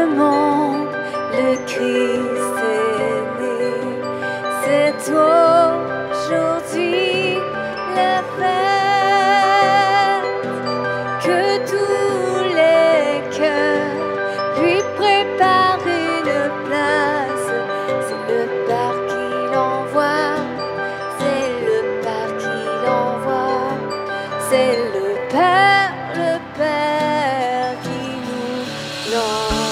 monde, le Christ est né. C'est aujourd'hui la fête, que tous les cœurs lui préparent une place. C'est le Père qui l'envoie, c'est le Père qui l'envoie, c'est le Père qui nous l'envoie.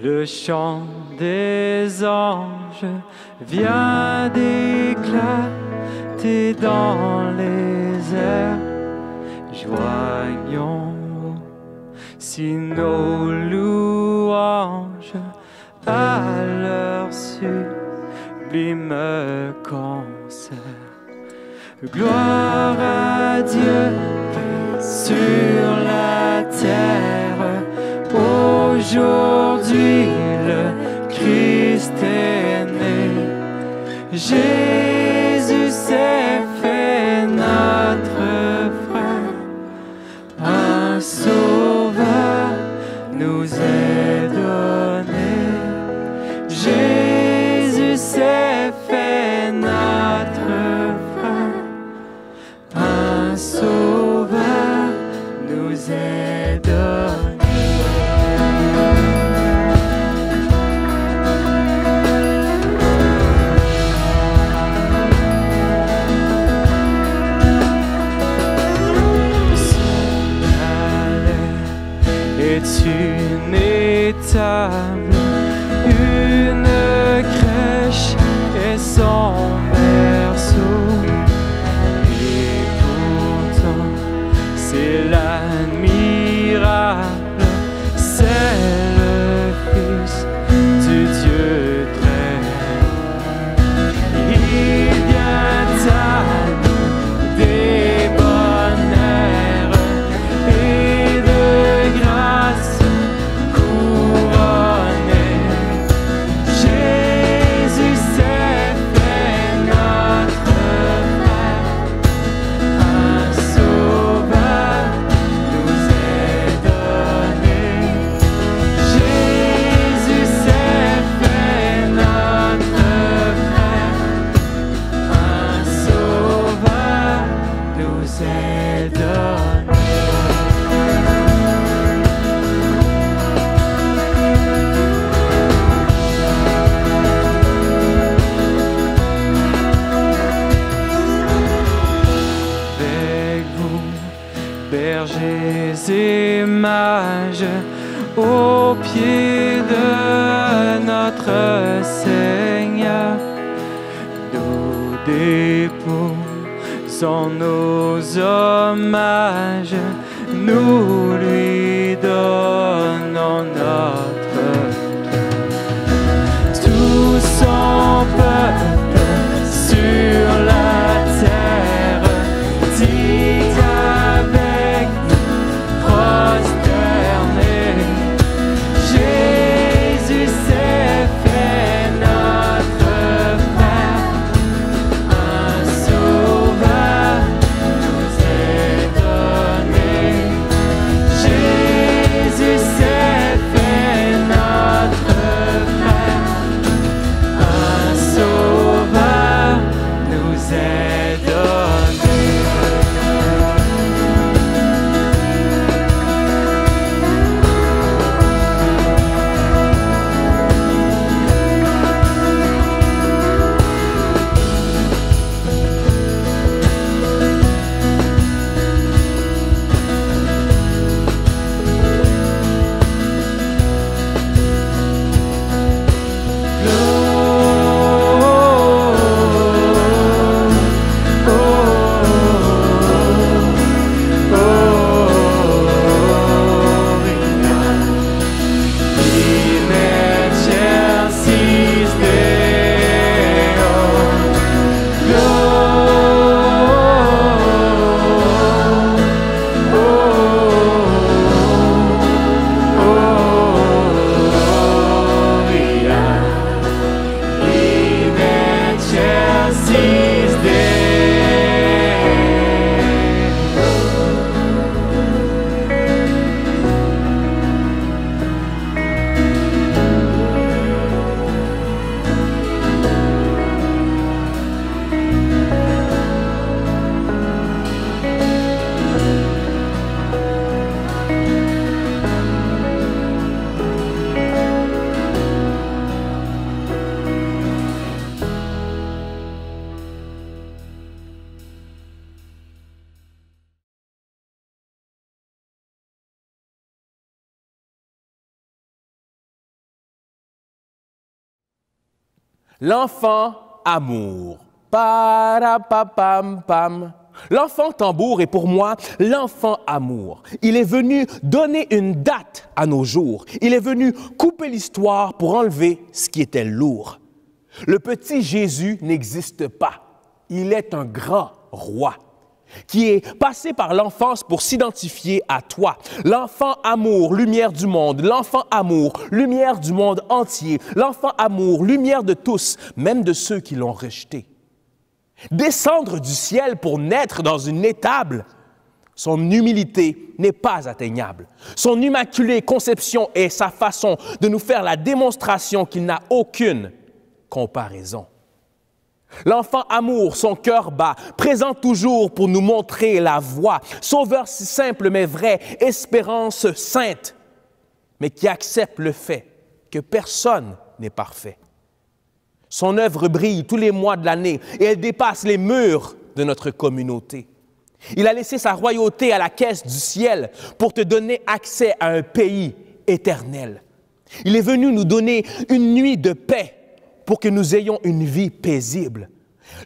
Le chant des anges vient d'éclater dans les airs. Joignons si nos louanges à leur sublime concert. Gloire à Dieu sur la terre. Aujourd'hui le Christ est né. Jésus s'est fait notre frère. Un sauveur nous est donné. Jésus s'est fait notre frère. Un sauveur nous est donné. Est une étable, une crèche et son berceau. Et pourtant, c'est l'admirable, c'est le Fils du Dieu très haut. Il vient à nous des bonnes heures et de grâce couronnée. Jésus s'est fait notre frère. Un sauveur nous est donné. Jésus s'est fait notre frère. Un sauveur nous est donné. Avec vous, bergers et mages, au pied de notre Seigneur, nous déposons nos hommages, nous lui donnons notre cœur. Tout son peuple sur la terre dit avec nous prosterné. Jésus s'est fait notre frère. Un sauveur nous est donné. Jésus s'est fait notre L'enfant amour. Parapapam-pam. L'enfant tambour est pour moi l'enfant amour. Il est venu donner une date à nos jours. Il est venu couper l'histoire pour enlever ce qui était lourd. Le petit Jésus n'existe pas. Il est un grand roi qui est passé par l'enfance pour s'identifier à toi. L'enfant amour, lumière du monde. L'enfant amour, lumière du monde entier. L'enfant amour, lumière de tous, même de ceux qui l'ont rejeté. Descendre du ciel pour naître dans une étable, son humilité n'est pas atteignable. Son immaculée conception est sa façon de nous faire la démonstration qu'il n'a aucune comparaison. L'enfant amour, son cœur bat, présent toujours pour nous montrer la voie. Sauveur si simple mais vrai, espérance sainte, mais qui accepte le fait que personne n'est parfait. Son œuvre brille tous les mois de l'année et elle dépasse les murs de notre communauté. Il a laissé sa royauté à la caisse du ciel pour te donner accès à un pays éternel. Il est venu nous donner une nuit de paix pour que nous ayons une vie paisible.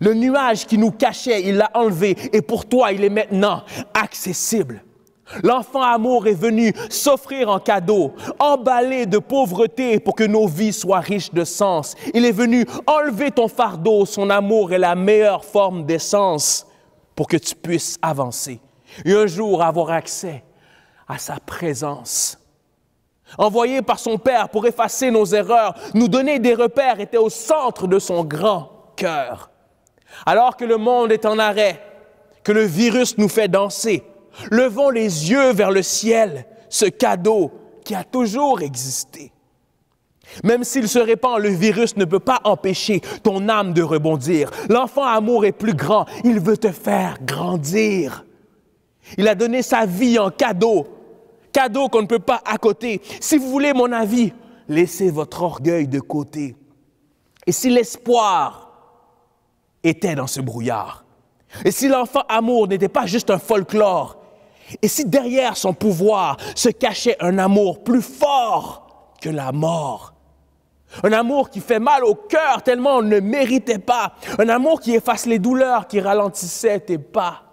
Le nuage qui nous cachait, il l'a enlevé et pour toi, il est maintenant accessible. L'enfant amour est venu s'offrir en cadeau, emballé de pauvreté pour que nos vies soient riches de sens. Il est venu enlever ton fardeau, son amour est la meilleure forme d'essence pour que tu puisses avancer et un jour avoir accès à sa présence. Envoyé par son Père pour effacer nos erreurs, nous donner des repères était au centre de son grand cœur. Alors que le monde est en arrêt, que le virus nous fait danser, levons les yeux vers le ciel, ce cadeau qui a toujours existé. Même s'il se répand, le virus ne peut pas empêcher ton âme de rebondir. L'enfant amour est plus grand, il veut te faire grandir. Il a donné sa vie en cadeau, cadeau qu'on ne peut pas accoter. Si vous voulez mon avis, laissez votre orgueil de côté. Et si l'espoir était dans ce brouillard, et si l'enfant amour n'était pas juste un folklore, et si derrière son pouvoir se cachait un amour plus fort que la mort, un amour qui fait mal au cœur tellement on ne méritait pas, un amour qui efface les douleurs, qui ralentissait tes pas.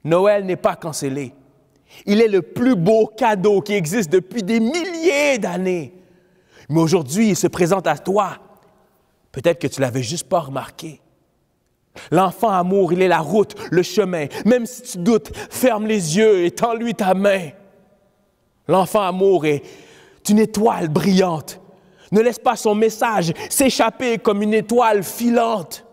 Noël n'est pas cancellé. Il est le plus beau cadeau qui existe depuis des milliers d'années. Mais aujourd'hui, il se présente à toi. Peut-être que tu ne l'avais juste pas remarqué. L'enfant amour, il est la route, le chemin. Même si tu doutes, ferme les yeux et tends-lui ta main. L'enfant amour est une étoile brillante. Ne laisse pas son message s'échapper comme une étoile filante.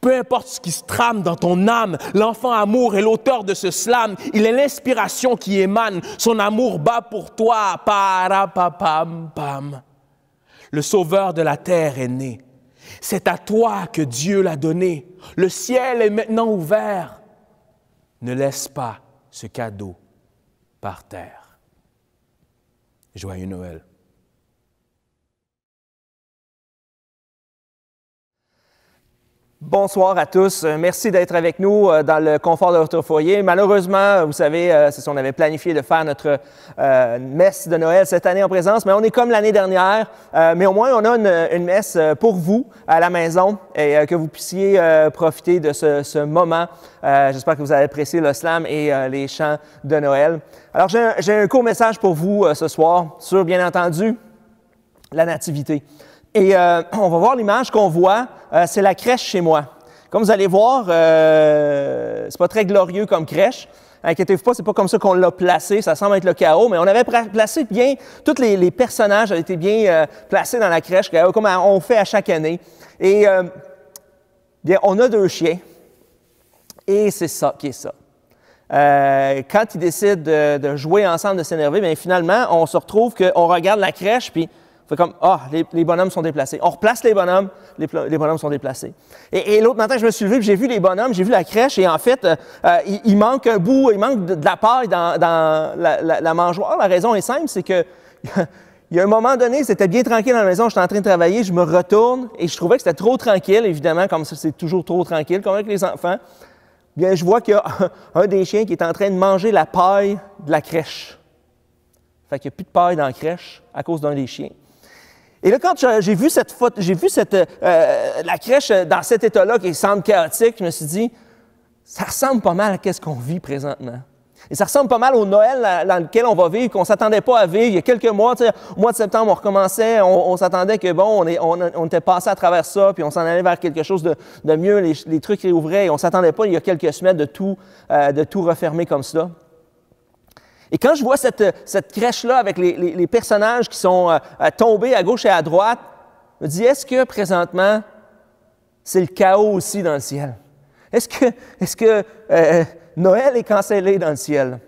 Peu importe ce qui se trame dans ton âme, l'enfant amour est l'auteur de ce slam. Il est l'inspiration qui émane. Son amour bat pour toi. Parapapam-pam. Le sauveur de la terre est né. C'est à toi que Dieu l'a donné. Le ciel est maintenant ouvert. Ne laisse pas ce cadeau par terre. Joyeux Noël. Bonsoir à tous. Merci d'être avec nous dans le confort de votre foyer. Malheureusement, vous savez, c'est ça, on avait planifié de faire notre messe de Noël cette année en présence, mais on est comme l'année dernière. Mais au moins, on a une messe pour vous à la maison et que vous puissiez profiter de ce moment. J'espère que vous avez apprécié le slam et les chants de Noël. Alors, j'ai un court message pour vous ce soir sur, bien entendu, la nativité. Et on va voir l'image qu'on voit, c'est la crèche chez moi. Comme vous allez voir, c'est pas très glorieux comme crèche. Inquiétez-vous pas, c'est pas comme ça qu'on l'a placé, ça semble être le chaos, mais on avait placé bien, tous les personnages avaient été bien placés dans la crèche, comme on fait à chaque année. Et bien, on a 2 chiens, et c'est ça qui est ça. Quand ils décident de jouer ensemble, de s'énerver, bien finalement, on se retrouve qu'on regarde la crèche, puis fait comme, les bonhommes sont déplacés. On replace les bonhommes, les bonhommes sont déplacés. Et l'autre matin, je me suis levé, puis j'ai vu les bonhommes, j'ai vu la crèche, et en fait, il manque un bout, il manque de la paille dans la mangeoire. La raison est simple, c'est que il y a un moment donné, c'était bien tranquille dans la maison, j'étais en train de travailler, je me retourne, et je trouvais que c'était trop tranquille, évidemment, comme ça, c'est toujours trop tranquille, comme avec les enfants. Bien, je vois qu'il y a un des chiens qui est en train de manger la paille de la crèche. Fait qu'il n'y a plus de paille dans la crèche à cause d'un des chiens. Et là, quand j'ai vu cette photo, la crèche dans cet état-là qui semble chaotique, je me suis dit, ça ressemble pas mal à ce qu'on vit présentement. Et ça ressemble pas mal au Noël dans lequel on va vivre, qu'on ne s'attendait pas à vivre. Il y a quelques mois, au mois de septembre, on recommençait, on s'attendait que, bon, on était passé à travers ça, puis on s'en allait vers quelque chose de mieux, les trucs réouvraient, et on ne s'attendait pas, il y a quelques semaines, de tout refermer comme ça. Et quand je vois cette crèche-là avec les personnages qui sont tombés à gauche et à droite, je me dis, est-ce que présentement, c'est le chaos aussi dans le ciel? Est-ce que Noël est cancellé dans le ciel?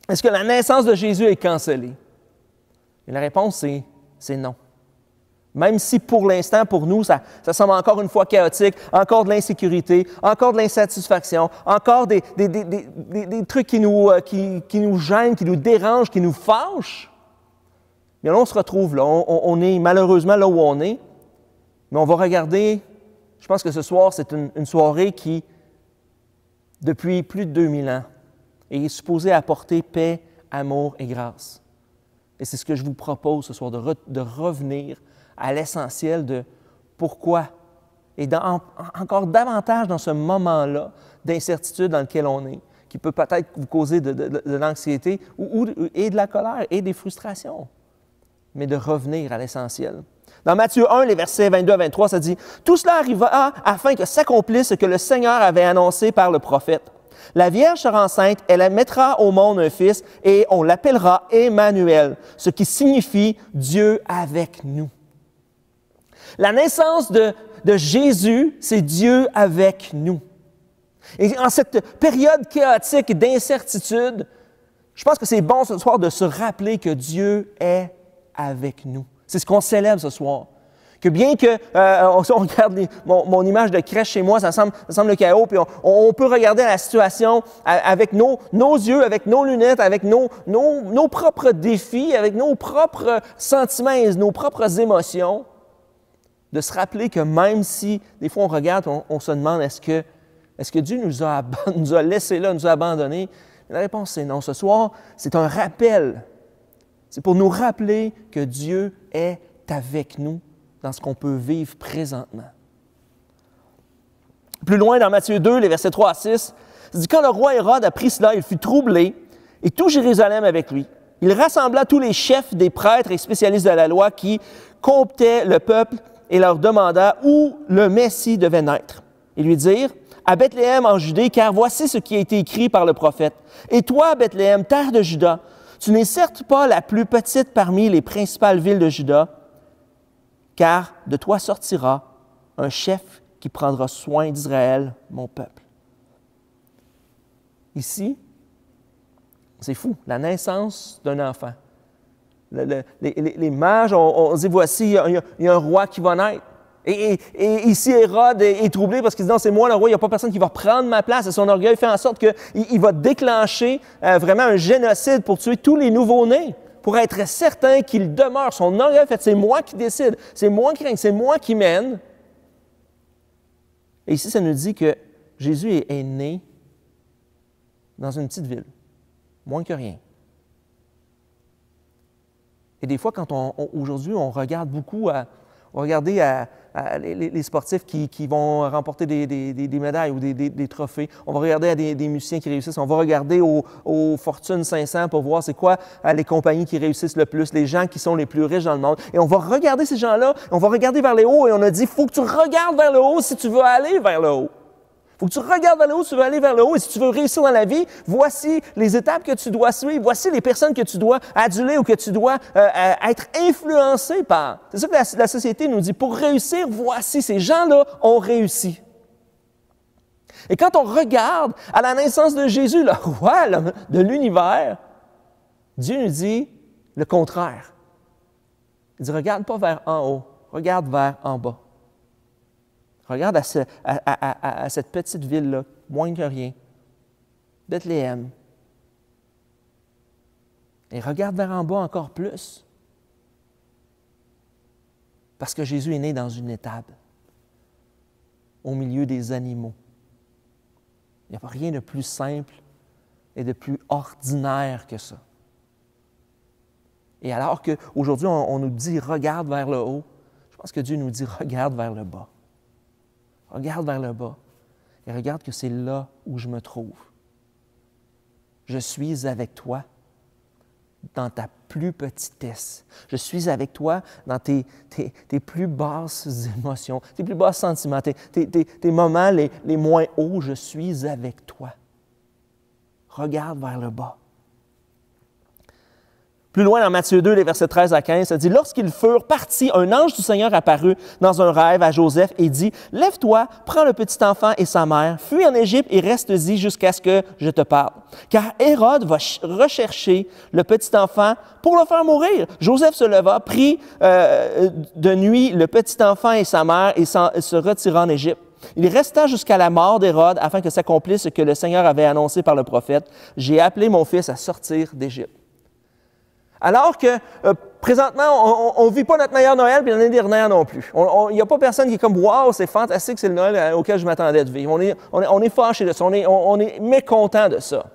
Est-ce que la naissance de Jésus est cancellée? Et la réponse, c'est non. Même si pour l'instant, pour nous, ça semble encore une fois chaotique, encore de l'insécurité, encore de l'insatisfaction, encore des trucs qui nous gênent, qui nous dérangent, qui nous fâchent, bien là, on se retrouve là. On est malheureusement là où on est, mais on va regarder, je pense que ce soir, c'est une soirée qui, depuis plus de 2000 ans, est supposée apporter paix, amour et grâce. Et c'est ce que je vous propose ce soir, de revenir à l'essentiel de pourquoi, et encore davantage dans ce moment-là d'incertitude dans lequel on est, qui peut peut-être vous causer de l'anxiété et de la colère et des frustrations, mais de revenir à l'essentiel. Dans Matthieu 1, les versets 22 à 23, ça dit « Tout cela arriva afin que s'accomplisse ce que le Seigneur avait annoncé par le prophète. La Vierge sera enceinte, elle mettra au monde un fils, et on l'appellera Emmanuel, ce qui signifie Dieu avec nous. » La naissance de Jésus, c'est Dieu avec nous. Et en cette période chaotique d'incertitude, je pense que c'est bon ce soir de se rappeler que Dieu est avec nous. C'est ce qu'on célèbre ce soir. Que bien que, on regarde mon image de crèche chez moi, ça semble le chaos, puis on peut regarder la situation avec nos yeux, avec nos lunettes, avec nos propres défis, avec nos propres sentiments et nos propres émotions. De se rappeler que même si, des fois, on regarde, on se demande, est-ce que Dieu nous a laissés là, nous a abandonnés? La réponse, c'est non. Ce soir, c'est un rappel. C'est pour nous rappeler que Dieu est avec nous dans ce qu'on peut vivre présentement. Plus loin, dans Matthieu 2, les versets 3 à 6, il dit « Quand le roi Hérode apprit cela, il fut troublé, et tout Jérusalem avec lui. Il rassembla tous les chefs des prêtres et spécialistes de la loi qui comptaient le peuple et leur demanda où le Messie devait naître. Ils lui dirent, « À Bethléem en Judée, car voici ce qui a été écrit par le prophète. Et toi, Bethléem, terre de Juda, tu n'es certes pas la plus petite parmi les principales villes de Juda, car de toi sortira un chef qui prendra soin d'Israël, mon peuple. » Ici, c'est fou, la naissance d'un enfant. Les mages, on dit, voici, il y a un roi qui va naître. Et ici, Hérode est troublé parce qu'il dit, non, c'est moi le roi, il n'y a pas personne qui va prendre ma place. Et son orgueil fait en sorte qu'il va déclencher vraiment un génocide pour tuer tous les nouveau-nés, pour être certain qu'il demeure. Son orgueil fait, c'est moi qui décide, c'est moi qui règne, c'est moi qui mène. Et ici, ça nous dit que Jésus est né dans une petite ville, moins que rien. Et des fois, quand aujourd'hui, on regarde beaucoup les sportifs qui vont remporter des médailles ou des trophées. On va regarder à des musiciens qui réussissent. On va regarder aux Fortune 500 pour voir c'est quoi les compagnies qui réussissent le plus, les gens qui sont les plus riches dans le monde. Et on va regarder ces gens-là, on va regarder vers le haut et on a dit, il faut que tu regardes vers le haut si tu veux aller vers le haut. Il faut que tu regardes vers le haut si tu veux aller vers le haut. Et si tu veux réussir dans la vie, voici les étapes que tu dois suivre. Voici les personnes que tu dois aduler ou que tu dois être influencé par. C'est ça que la société nous dit. Pour réussir, voici, ces gens-là ont réussi. Et quand on regarde à la naissance de Jésus, le roi de l'univers, Dieu nous dit le contraire. Il dit, regarde pas vers en haut, regarde vers en bas. Regarde à cette petite ville-là, moins que rien, Bethléem. Et regarde vers en bas encore plus. Parce que Jésus est né dans une étable, au milieu des animaux. Il n'y a pas rien de plus simple et de plus ordinaire que ça. Et alors qu'aujourd'hui, on nous dit « regarde vers le haut », je pense que Dieu nous dit « regarde vers le bas ». Regarde vers le bas et regarde que c'est là où je me trouve. Je suis avec toi dans ta plus petitesse. Je suis avec toi dans tes plus basses émotions, tes plus bas sentiments, tes moments les moins hauts. Je suis avec toi. Regarde vers le bas. Plus loin dans Matthieu 2, les versets 13 à 15, ça dit « Lorsqu'ils furent partis, un ange du Seigneur apparut dans un rêve à Joseph et dit « Lève-toi, prends le petit enfant et sa mère, fuis en Égypte et reste-y jusqu'à ce que je te parle. Car Hérode va rechercher le petit enfant pour le faire mourir. » Joseph se leva, prit de nuit le petit enfant et sa mère et se retira en Égypte. Il resta jusqu'à la mort d'Hérode afin que s'accomplisse ce que le Seigneur avait annoncé par le prophète. « J'ai appelé mon fils à sortir d'Égypte. » Alors que présentement, on ne vit pas notre meilleur Noël, puis l'année dernière non plus. Il n'y a pas personne qui est comme « Wow, c'est fantastique, c'est le Noël auquel je m'attendais de vivre. » On est fâché de ça, on est mécontent de ça.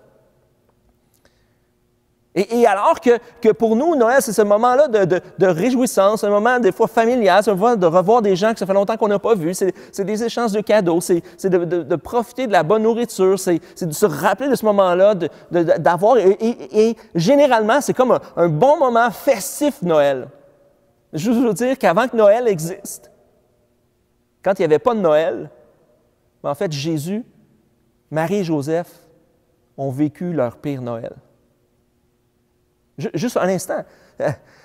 Et alors que pour nous, Noël, c'est ce moment-là de réjouissance, un moment des fois familial, c'est un moment de revoir des gens que ça fait longtemps qu'on n'a pas vus, c'est des échanges de cadeaux, c'est de profiter de la bonne nourriture, c'est de se rappeler de ce moment-là, d'avoir, et généralement, c'est comme un bon moment festif Noël. Je veux dire qu'avant que Noël existe, quand il n'y avait pas de Noël, en fait, Jésus, Marie et Joseph ont vécu leur pire Noël. Juste un instant.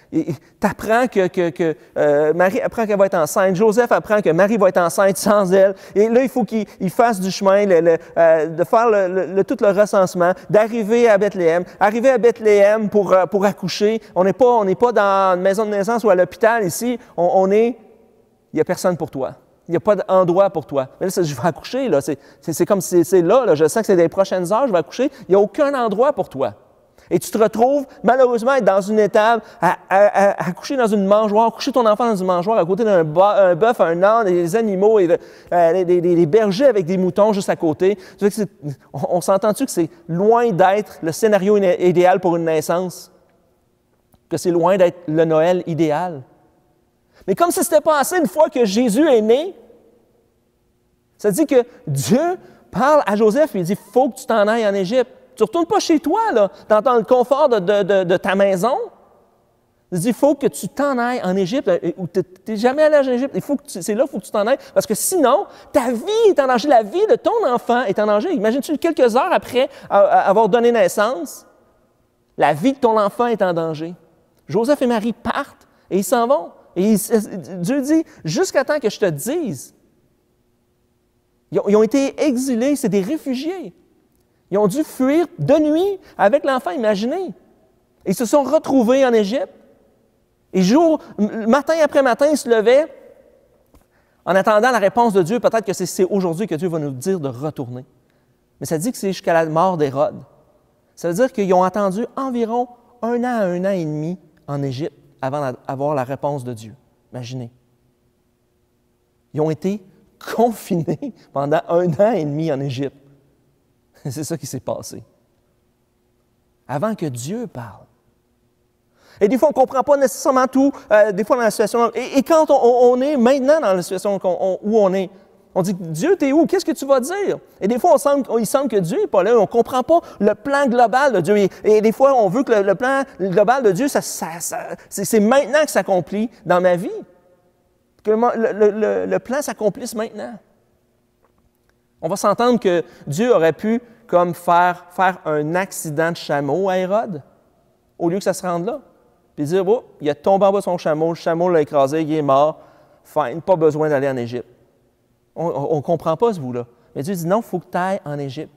Tu apprends que Marie apprend qu'elle va être enceinte. Joseph apprend que Marie va être enceinte sans elle. Et là, il faut qu'il fasse du chemin, de faire tout le recensement, d'arriver à Bethléem. Arriver à Bethléem pour accoucher. On n'est pas dans une maison de naissance ou à l'hôpital ici. Il n'y a personne pour toi. Il n'y a pas d'endroit pour toi. Mais là, je vais accoucher. Là. C'est comme si c'est là. Je sens que c'est des prochaines heures, je vais accoucher. Il n'y a aucun endroit pour toi. Et tu te retrouves, malheureusement, être dans une étable, à coucher dans une mangeoire, coucher ton enfant dans une mangeoire à côté d'un bœuf, un âne, des animaux, et des bergers avec des moutons juste à côté. On s'entend-tu que c'est loin d'être le scénario idéal pour une naissance? Que c'est loin d'être le Noël idéal? Mais comme si c'était pas assez, une fois que Jésus est né, ça dit que Dieu parle à Joseph et il dit « Il faut que tu t'en ailles en Égypte. » Tu ne retournes pas chez toi, là, dans le confort de ta maison. Il dit, il faut que tu t'en ailles en Égypte, ou tu n'es jamais allé en Égypte, c'est là qu'il faut que tu t'en ailles, parce que sinon, ta vie est en danger, la vie de ton enfant est en danger. Imagine-tu, quelques heures après avoir donné naissance, la vie de ton enfant est en danger. Joseph et Marie partent et ils s'en vont. Et Dieu dit, jusqu'à temps que je te dise, ils ont été exilés, c'est des réfugiés. Ils ont dû fuir de nuit avec l'enfant, imaginez. Ils se sont retrouvés en Égypte. Et matin après matin, ils se levaient en attendant la réponse de Dieu. Peut-être que c'est aujourd'hui que Dieu va nous dire de retourner. Mais ça dit que c'est jusqu'à la mort d'Hérode. Ça veut dire qu'ils ont attendu environ 1 an à 1 an et demi en Égypte avant d'avoir la réponse de Dieu. Imaginez. Ils ont été confinés pendant 1 an et demi en Égypte. C'est ça qui s'est passé. Avant que Dieu parle. Et des fois, on ne comprend pas nécessairement tout, des fois dans la situation. Et quand on est maintenant dans la situation où on est, on dit, Dieu, t'es où? Qu'est-ce que tu vas dire? Et des fois, il semble que Dieu n'est pas là. On ne comprend pas le plan global de Dieu. Et des fois, on veut que le plan global de Dieu, c'est maintenant que ça s'accomplit dans ma vie. Que le plan s'accomplisse maintenant. On va s'entendre que Dieu aurait pu comme faire un accident de chameau à Hérode, au lieu que ça se rende là. Puis dire, oh, il a tombé en bas de son chameau, le chameau l'a écrasé, il est mort, fine, pas besoin d'aller en Égypte. On ne comprend pas ce bout-là. Mais Dieu dit, non, il faut que tu ailles en Égypte.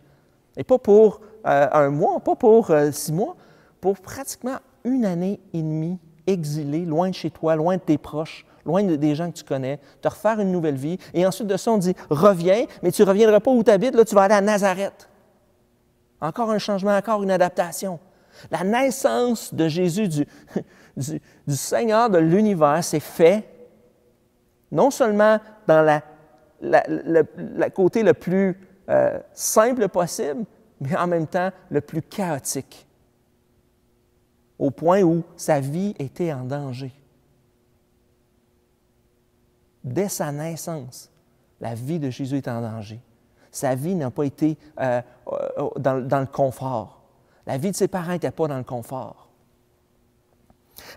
Et pas pour 1 mois, pas pour 6 mois, pour pratiquement 1 année et demie exilé, loin de chez toi, loin de tes proches, loin des gens que tu connais, te refaire une nouvelle vie. Et ensuite de ça, on dit, reviens, mais tu ne reviendras pas où tu habites, là, tu vas aller à Nazareth. Encore un changement, encore une adaptation. La naissance de Jésus, du Seigneur de l'univers, s'est fait non seulement dans le côté le plus simple possible, mais en même temps le plus chaotique. au point où sa vie était en danger. Dès sa naissance, la vie de Jésus est en danger. Sa vie n'a pas été dans le confort. La vie de ses parents n'était pas dans le confort.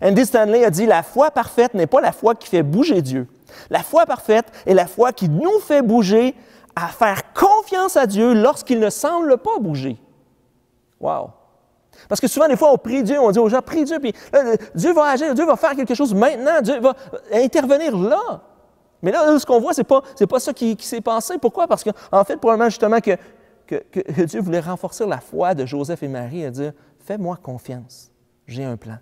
Andy Stanley a dit « La foi parfaite n'est pas la foi qui fait bouger Dieu. La foi parfaite est la foi qui nous fait bouger à faire confiance à Dieu lorsqu'il ne semble pas bouger. » Wow! Parce que souvent, des fois, on prie Dieu, on dit aux gens « Prie Dieu, puis là, Dieu va agir, Dieu va faire quelque chose maintenant, Dieu va intervenir là. » Mais là, ce qu'on voit, c'est pas ça qui s'est passé. Pourquoi? Parce qu'en fait, probablement justement que Dieu voulait renforcer la foi de Joseph et Marie à dire « Fais-moi confiance, j'ai un plan.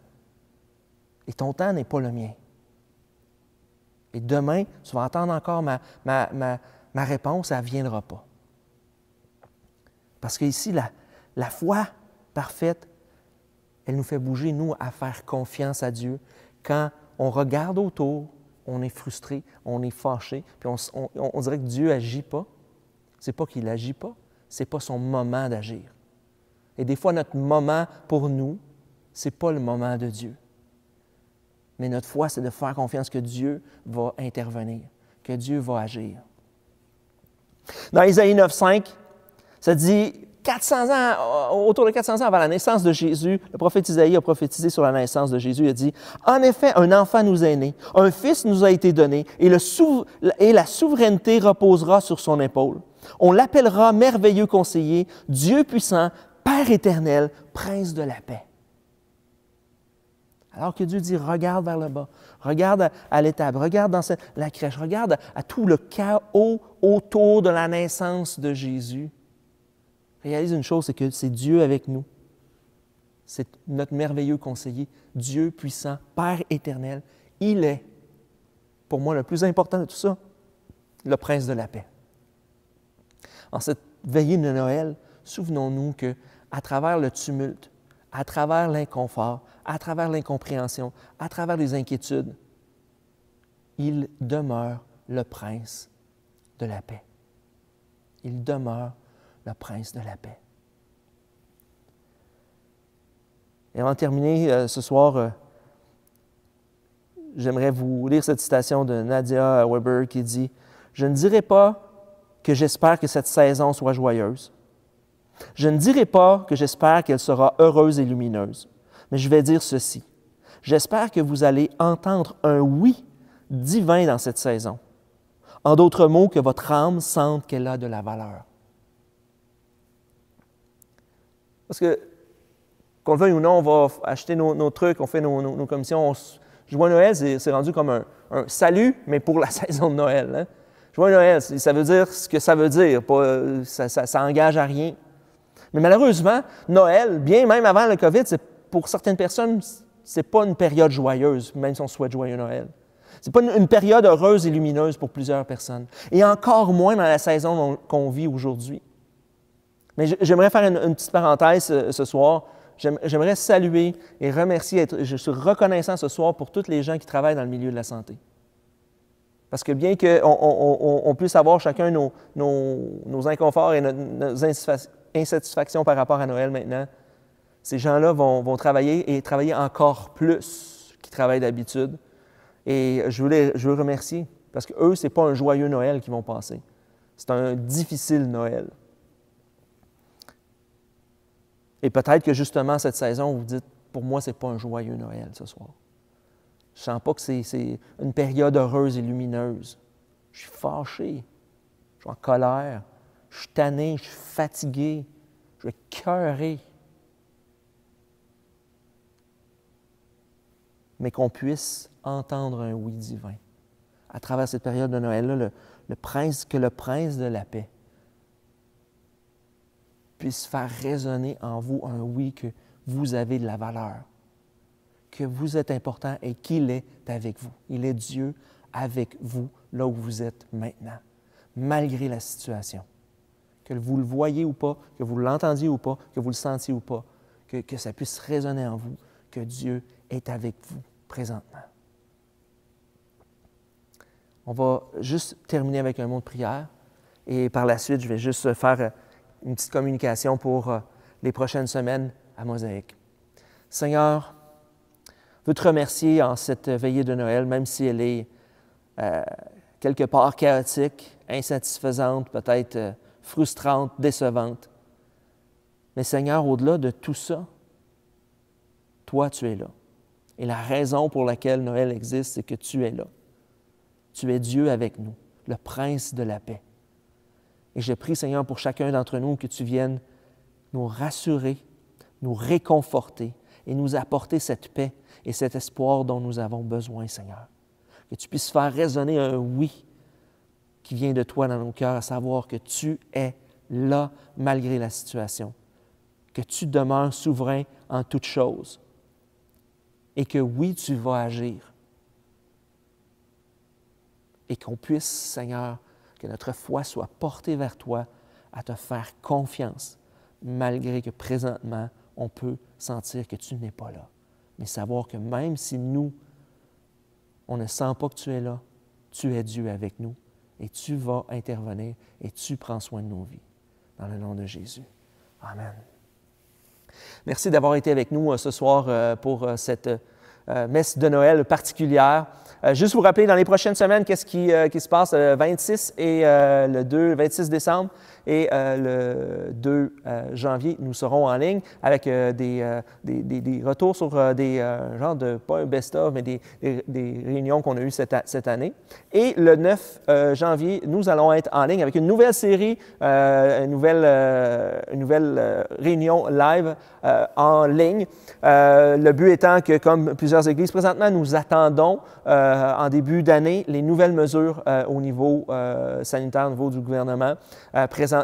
Et ton temps n'est pas le mien. Et demain, tu vas entendre encore ma réponse, elle ne viendra pas. » Parce qu'ici, la foi parfaite, elle nous fait bouger, nous, à faire confiance à Dieu. Quand on regarde autour, on est frustré, on est fâché, puis on dirait que Dieu n'agit pas. Ce n'est pas qu'il n'agit pas, ce n'est pas son moment d'agir. Et des fois, notre moment pour nous, ce n'est pas le moment de Dieu. Mais notre foi, c'est de faire confiance que Dieu va intervenir, que Dieu va agir. Dans Isaïe 9,5, ça dit 400 ans, autour de 400 ans avant la naissance de Jésus, le prophète Isaïe a prophétisé sur la naissance de Jésus. Il a dit « En effet, un enfant nous est né, un fils nous a été donné, et la souveraineté reposera sur son épaule. On l'appellera merveilleux conseiller, Dieu puissant, Père éternel, prince de la paix. » Alors que Dieu dit, regarde vers le bas, regarde à l'étable, regarde dans la crèche, regarde à tout le chaos autour de la naissance de Jésus. Réalise une chose, c'est que c'est Dieu avec nous. C'est notre merveilleux conseiller, Dieu puissant, Père éternel. Il est, pour moi, le plus important de tout ça, le prince de la paix. En cette veillée de Noël, souvenons-nous qu'à travers le tumulte, à travers l'inconfort, à travers l'incompréhension, à travers les inquiétudes, il demeure le prince de la paix. Il demeure le prince de la paix. Et avant de terminer ce soir, j'aimerais vous lire cette citation de Nadia Weber qui dit « Je ne dirai pas que j'espère que cette saison soit joyeuse. Je ne dirai pas que j'espère qu'elle sera heureuse et lumineuse. Mais je vais dire ceci. J'espère que vous allez entendre un oui divin dans cette saison. En d'autres mots, que votre âme sente qu'elle a de la valeur. » Parce que, qu'on le veuille ou non, on va acheter nos trucs, on fait nos commissions. Joyeux Noël, c'est rendu comme un salut, mais pour la saison de Noël. Hein? Joyeux Noël, ça veut dire ce que ça veut dire. Ça engage à rien. Mais malheureusement, Noël, bien même avant le COVID, pour certaines personnes, ce n'est pas une période joyeuse, même si on souhaite joyeux Noël. Ce n'est pas une période heureuse et lumineuse pour plusieurs personnes. Et encore moins dans la saison qu'on vit aujourd'hui. Mais j'aimerais faire une petite parenthèse ce soir. J'aimerais saluer et remercier, je suis reconnaissant ce soir pour tous les gens qui travaillent dans le milieu de la santé. Parce que bien qu'on puisse avoir chacun nos inconforts et nos insatisfactions par rapport à Noël maintenant, ces gens-là vont travailler et travailler encore plus qu'ils travaillent d'habitude. Et je veux remercier parce qu'eux, ce n'est pas un joyeux Noël qu'ils vont passer. C'est un difficile Noël. Et peut-être que justement, cette saison, vous dites, pour moi, ce n'est pas un joyeux Noël ce soir. Je ne sens pas que c'est une période heureuse et lumineuse. Je suis fâché, je suis en colère, je suis tanné, je suis fatigué, je suis écœuré. Mais qu'on puisse entendre un oui divin. À travers cette période de Noël-là, le prince de la paix puisse faire résonner en vous un oui que vous avez de la valeur, que vous êtes important et qu'il est avec vous. Il est Dieu avec vous, là où vous êtes maintenant, malgré la situation. Que vous le voyez ou pas, que vous l'entendiez ou pas, que vous le sentiez ou pas, que ça puisse résonner en vous, que Dieu est avec vous présentement. On va juste terminer avec un mot de prière et par la suite, je vais juste faire une petite communication pour les prochaines semaines à Mosaïque. Seigneur, veux te remercier en cette veillée de Noël, même si elle est quelque part chaotique, insatisfaisante, peut-être frustrante, décevante. Mais Seigneur, au-delà de tout ça, toi, tu es là. Et la raison pour laquelle Noël existe, c'est que tu es là. Tu es Dieu avec nous, le Prince de la paix. Et je prie, Seigneur, pour chacun d'entre nous, que tu viennes nous rassurer, nous réconforter et nous apporter cette paix et cet espoir dont nous avons besoin, Seigneur. Que tu puisses faire résonner un oui qui vient de toi dans nos cœurs, à savoir que tu es là malgré la situation, que tu demeures souverain en toutes choses et que oui, tu vas agir. Et qu'on puisse, Seigneur, que notre foi soit portée vers toi, à te faire confiance, malgré que présentement, on peut sentir que tu n'es pas là. Mais savoir que même si nous, on ne sent pas que tu es là, tu es Dieu avec nous et tu vas intervenir et tu prends soin de nos vies. Dans le nom de Jésus. Amen. Merci d'avoir été avec nous ce soir pour cette messe de Noël particulière. Juste vous rappeler, dans les prochaines semaines, qu'est-ce qui se passe le 26 et le 26 décembre et le 2 janvier, nous serons en ligne avec des retours sur des genres de, pas un best-of, mais des réunions qu'on a eues cette année. Et le 9 janvier, nous allons être en ligne avec une nouvelle série, une nouvelle réunion live en ligne. Le but étant que, comme plusieurs églises présentement, nous attendons en début d'année les nouvelles mesures au niveau sanitaire, au niveau du gouvernement. Présentement,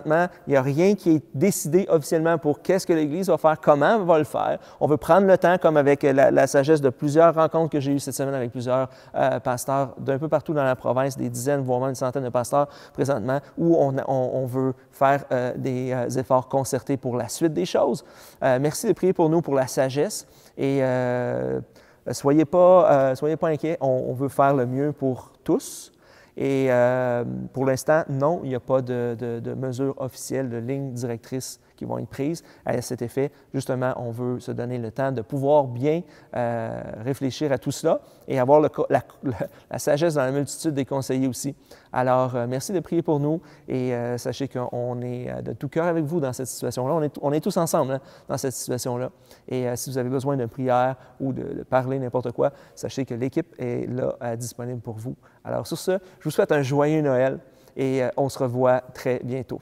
il n'y a rien qui est décidé officiellement pour qu'est-ce que l'Église va faire, comment elle va le faire. On veut prendre le temps, comme avec la sagesse de plusieurs rencontres que j'ai eues cette semaine avec plusieurs pasteurs d'un peu partout dans la province, des dizaines, voire même une centaine de pasteurs présentement, où on veut faire des efforts concertés pour la suite des choses. Merci de prier pour nous, pour la sagesse. Et soyez pas inquiets, on veut faire le mieux pour tous. Et pour l'instant, non, il n'y a pas de mesures officielles, de lignes directrices qui vont être prises à cet effet. Justement, on veut se donner le temps de pouvoir bien réfléchir à tout cela et avoir la sagesse dans la multitude des conseillers aussi. Alors, merci de prier pour nous et sachez qu'on est de tout cœur avec vous dans cette situation-là. On est tous ensemble dans cette situation-là. Et si vous avez besoin de prière ou de parler n'importe quoi, sachez que l'équipe est là disponible pour vous. Alors, sur ce, je vous souhaite un joyeux Noël et on se revoit très bientôt.